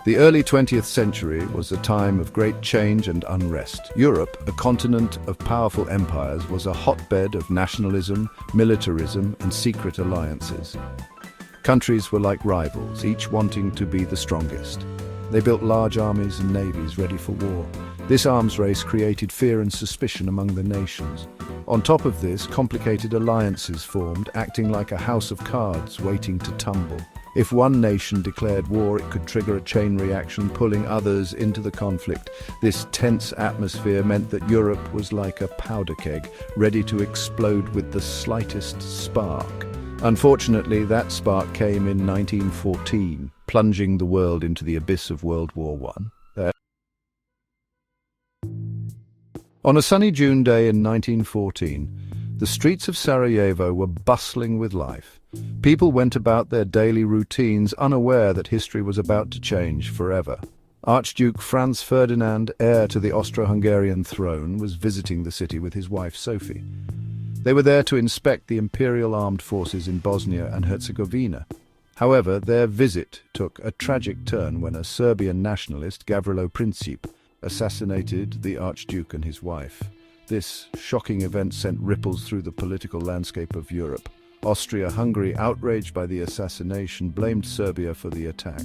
The early 20th century was a time of great change and unrest. Europe, a continent of powerful empires, was a hotbed of nationalism, militarism, and secret alliances. Countries were like rivals, each wanting to be the strongest. They built large armies and navies ready for war. This arms race created fear and suspicion among the nations. On top of this, complicated alliances formed, acting like a house of cards waiting to tumble. If one nation declared war, it could trigger a chain reaction, pulling others into the conflict. This tense atmosphere meant that Europe was like a powder keg, ready to explode with the slightest spark. Unfortunately, that spark came in 1914, plunging the world into the abyss of World War I. On a sunny June day in 1914, the streets of Sarajevo were bustling with life. People went about their daily routines, unaware that history was about to change forever. Archduke Franz Ferdinand, heir to the Austro-Hungarian throne, was visiting the city with his wife Sophie. They were there to inspect the imperial armed forces in Bosnia and Herzegovina. However, their visit took a tragic turn when a Serbian nationalist, Gavrilo Princip, assassinated the Archduke and his wife. This shocking event sent ripples through the political landscape of Europe. Austria-Hungary, outraged by the assassination, blamed Serbia for the attack.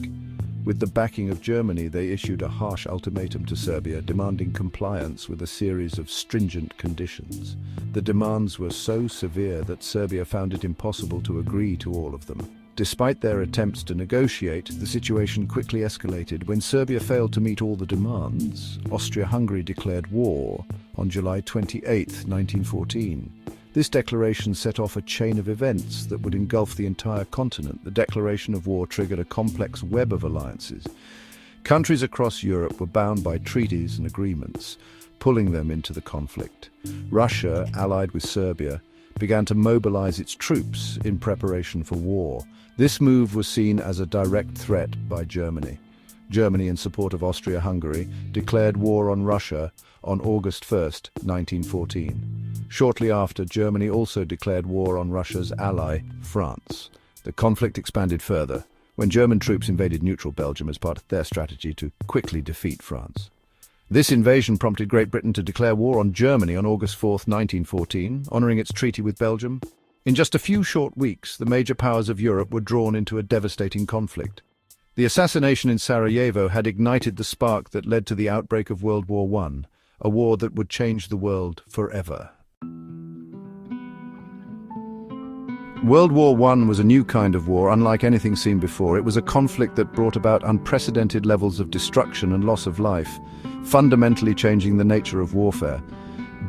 With the backing of Germany, they issued a harsh ultimatum to Serbia, demanding compliance with a series of stringent conditions. The demands were so severe that Serbia found it impossible to agree to all of them. Despite their attempts to negotiate, the situation quickly escalated. When Serbia failed to meet all the demands, Austria-Hungary declared war on July 28, 1914. This declaration set off a chain of events that would engulf the entire continent. The declaration of war triggered a complex web of alliances. Countries across Europe were bound by treaties and agreements, pulling them into the conflict. Russia, allied with Serbia, began to mobilize its troops in preparation for war. This move was seen as a direct threat by Germany. Germany, in support of Austria-Hungary, declared war on Russia on August 1, 1914. Shortly after, Germany also declared war on Russia's ally, France. The conflict expanded further when German troops invaded neutral Belgium as part of their strategy to quickly defeat France. This invasion prompted Great Britain to declare war on Germany on August 4, 1914, honoring its treaty with Belgium. In just a few short weeks, the major powers of Europe were drawn into a devastating conflict. The assassination in Sarajevo had ignited the spark that led to the outbreak of World War I, a war that would change the world forever. World War I was a new kind of war, unlike anything seen before. It was a conflict that brought about unprecedented levels of destruction and loss of life, fundamentally changing the nature of warfare.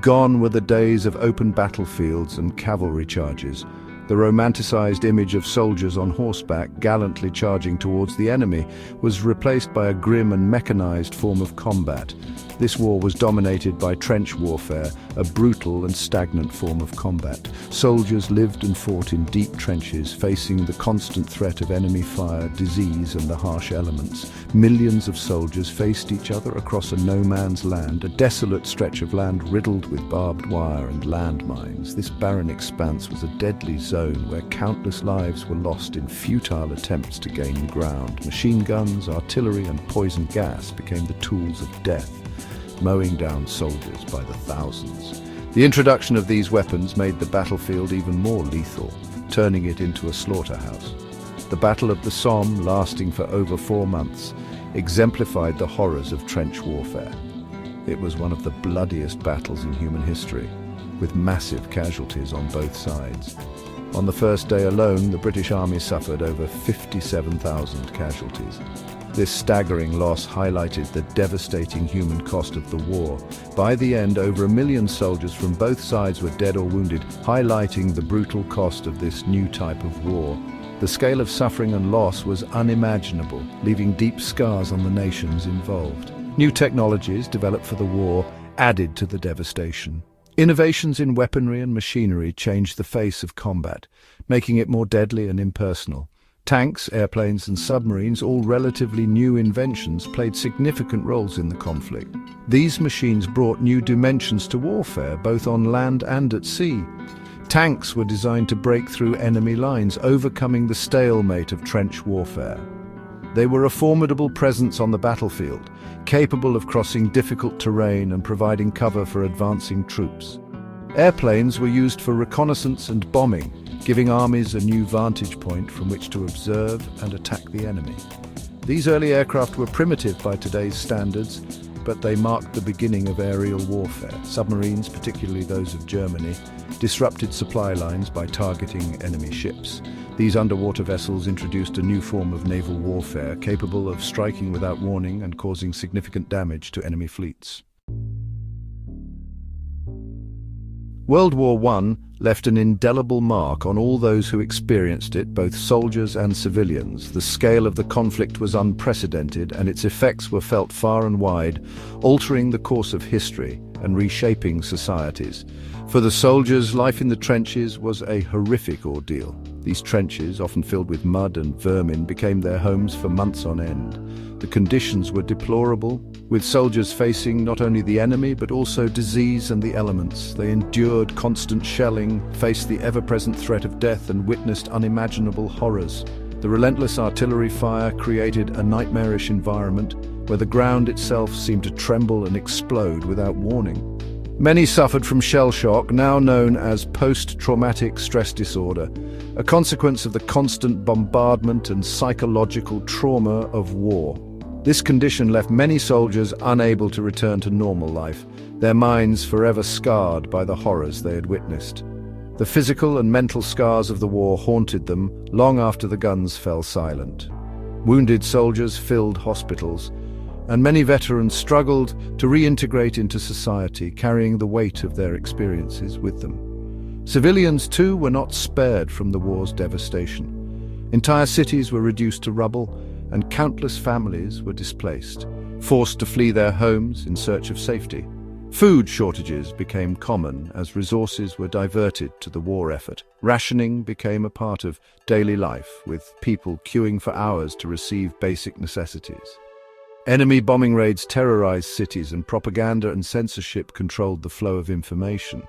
Gone were the days of open battlefields and cavalry charges. The romanticized image of soldiers on horseback gallantly charging towards the enemy was replaced by a grim and mechanized form of combat. This war was dominated by trench warfare, a brutal and stagnant form of combat. Soldiers lived and fought in deep trenches, facing the constant threat of enemy fire, disease, and the harsh elements. Millions of soldiers faced each other across a no-man's land, a desolate stretch of land riddled with barbed wire and landmines. This barren expanse was a deadly zone where countless lives were lost in futile attempts to gain ground. Machine guns, artillery, and poison gas became the tools of death, mowing down soldiers by the thousands. The introduction of these weapons made the battlefield even more lethal, turning it into a slaughterhouse. The Battle of the Somme, lasting for over 4 months, exemplified the horrors of trench warfare. It was one of the bloodiest battles in human history, with massive casualties on both sides. On the first day alone, the British Army suffered over 57,000 casualties. This staggering loss highlighted the devastating human cost of the war. By the end, over 1 million soldiers from both sides were dead or wounded, highlighting the brutal cost of this new type of war. The scale of suffering and loss was unimaginable, leaving deep scars on the nations involved. New technologies developed for the war added to the devastation. Innovations in weaponry and machinery changed the face of combat, making it more deadly and impersonal. Tanks, airplanes, and submarines, all relatively new inventions, played significant roles in the conflict. These machines brought new dimensions to warfare, both on land and at sea. Tanks were designed to break through enemy lines, overcoming the stalemate of trench warfare. They were a formidable presence on the battlefield, capable of crossing difficult terrain and providing cover for advancing troops. Airplanes were used for reconnaissance and bombing, giving armies a new vantage point from which to observe and attack the enemy. These early aircraft were primitive by today's standards, but they marked the beginning of aerial warfare. Submarines, particularly those of Germany, disrupted supply lines by targeting enemy ships. These underwater vessels introduced a new form of naval warfare, capable of striking without warning and causing significant damage to enemy fleets. World War I left an indelible mark on all those who experienced it, both soldiers and civilians. The scale of the conflict was unprecedented, and its effects were felt far and wide, altering the course of history and reshaping societies. For the soldiers, life in the trenches was a horrific ordeal. These trenches, often filled with mud and vermin, became their homes for months on end. The conditions were deplorable, with soldiers facing not only the enemy but also disease and the elements. They endured constant shelling, faced the ever-present threat of death, and witnessed unimaginable horrors. The relentless artillery fire created a nightmarish environment where the ground itself seemed to tremble and explode without warning. Many suffered from shell shock, now known as post-traumatic stress disorder, a consequence of the constant bombardment and psychological trauma of war. This condition left many soldiers unable to return to normal life, their minds forever scarred by the horrors they had witnessed. The physical and mental scars of the war haunted them long after the guns fell silent. Wounded soldiers filled hospitals, and many veterans struggled to reintegrate into society, carrying the weight of their experiences with them. Civilians, too, were not spared from the war's devastation. Entire cities were reduced to rubble, and countless families were displaced, forced to flee their homes in search of safety. Food shortages became common as resources were diverted to the war effort. Rationing became a part of daily life, with people queuing for hours to receive basic necessities. Enemy bombing raids terrorized cities, and propaganda and censorship controlled the flow of information.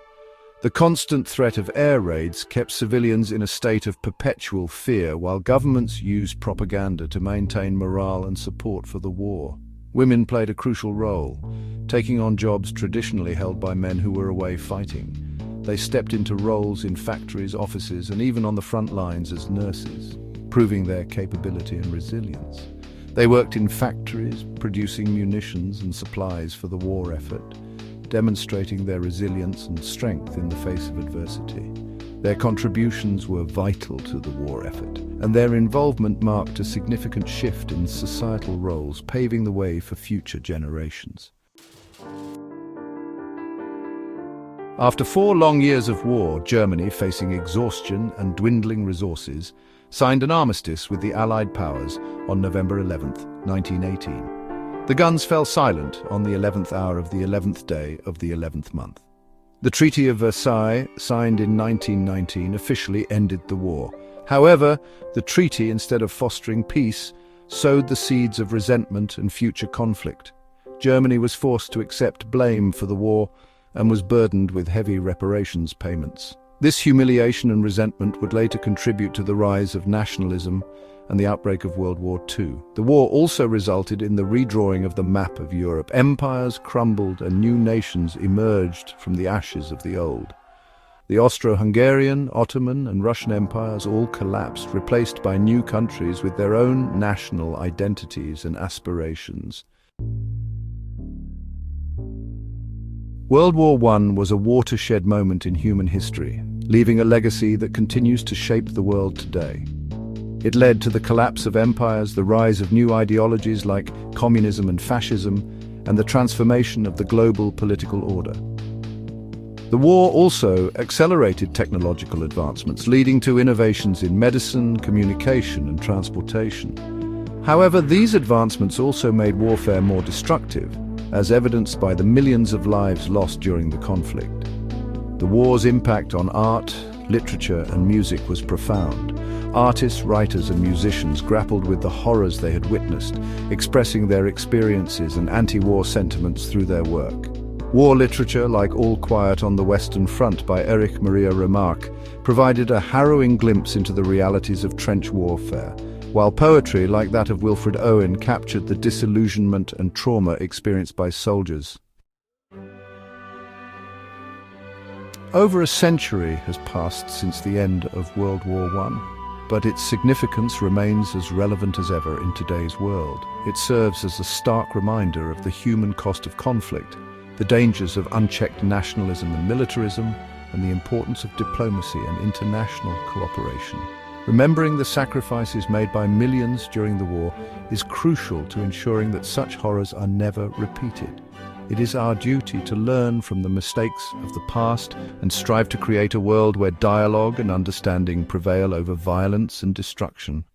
The constant threat of air raids kept civilians in a state of perpetual fear, while governments used propaganda to maintain morale and support for the war. Women played a crucial role, taking on jobs traditionally held by men who were away fighting. They stepped into roles in factories, offices, and even on the front lines as nurses, proving their capability and resilience. They worked in factories, producing munitions and supplies for the war effort, demonstrating their resilience and strength in the face of adversity. Their contributions were vital to the war effort, and their involvement marked a significant shift in societal roles, paving the way for future generations. After 4 long years of war, Germany, facing exhaustion and dwindling resources, signed an armistice with the Allied powers on November 11, 1918. The guns fell silent on the 11th hour of the 11th day of the 11th month. The Treaty of Versailles, signed in 1919, officially ended the war. However, the treaty, instead of fostering peace, sowed the seeds of resentment and future conflict. Germany was forced to accept blame for the war and was burdened with heavy reparations payments. This humiliation and resentment would later contribute to the rise of nationalism and the outbreak of World War II. The war also resulted in the redrawing of the map of Europe. Empires crumbled and new nations emerged from the ashes of the old. The Austro-Hungarian, Ottoman, and Russian empires all collapsed, replaced by new countries with their own national identities and aspirations. World War I was a watershed moment in human history, leaving a legacy that continues to shape the world today. It led to the collapse of empires, the rise of new ideologies like communism and fascism, and the transformation of the global political order. The war also accelerated technological advancements, leading to innovations in medicine, communication, and transportation. However, these advancements also made warfare more destructive, as evidenced by the millions of lives lost during the conflict. The war's impact on art, literature, and music was profound. Artists, writers, and musicians grappled with the horrors they had witnessed, expressing their experiences and anti-war sentiments through their work. War literature, like All Quiet on the Western Front by Erich Maria Remarque, provided a harrowing glimpse into the realities of trench warfare, while poetry, like that of Wilfred Owen, captured the disillusionment and trauma experienced by soldiers. Over a century has passed since the end of World War I, but its significance remains as relevant as ever in today's world. It serves as a stark reminder of the human cost of conflict, the dangers of unchecked nationalism and militarism, and the importance of diplomacy and international cooperation. Remembering the sacrifices made by millions during the war is crucial to ensuring that such horrors are never repeated. It is our duty to learn from the mistakes of the past and strive to create a world where dialogue and understanding prevail over violence and destruction.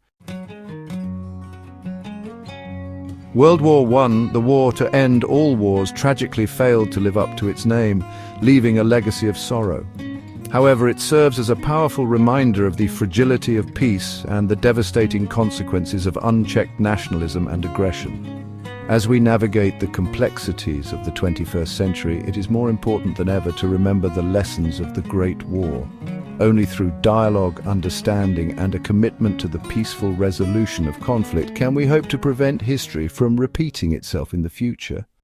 World War I, the war to end all wars, tragically failed to live up to its name, leaving a legacy of sorrow. However, it serves as a powerful reminder of the fragility of peace and the devastating consequences of unchecked nationalism and aggression. As we navigate the complexities of the 21st century, it is more important than ever to remember the lessons of the Great War. Only through dialogue, understanding, and a commitment to the peaceful resolution of conflict can we hope to prevent history from repeating itself in the future.